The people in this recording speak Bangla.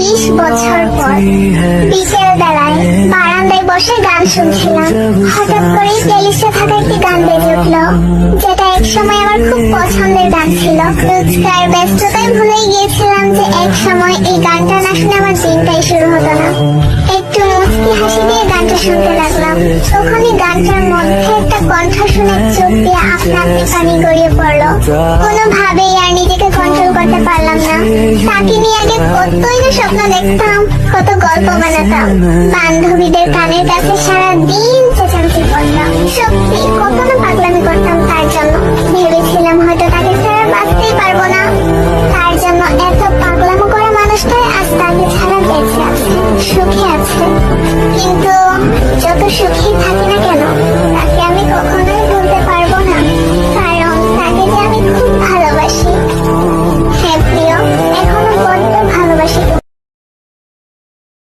20 বছর পর বিকেল বেলায় বারান্দায় বসে গান শুনছিলাম। হঠাৎ করে প্লেলিস্টে থাকা একটি গান বেজে উঠলো, যেটা এক সময় আমার খুব পছন্দের গান ছিল। রোজকার ব্যস্ততায় ভুলে গিয়েছিলাম যে এক সময় এই গানটা না শুনে আমার দিনটাই শুরু হতো না। একটু মুচকি হাসি দিয়ে গানটা শুনতে লাগলাম। তখনই গানটার মধ্যে একটা কণ্ঠ শুনে চোখ দিয়ে আপনা আপনি পানি গড়িয়ে পড়লো। কোনোভাবেই আর নিজেকে কন্ট্রোল করতে পারলাম না। তাকে নিয়ে আগে কতই না স্বপ্ন দেখতাম, কত গল্প বানাতাম, বান্ধবীদের কানের কাছে সারা দিন চেঁচামেচি করতাম। সত্যি কত না পাগলামি করতাম তার জন্য। ভেবেছিলাম হয়তো তাকে ছাড়া বাঁচতেই পারবো না। তার জন্য এত পাগলামো করা মানুষটাই আজ তাকে ছাড়া বেঁচে আছে, সুখে আছে। কিন্তু যত সুখী থাকি না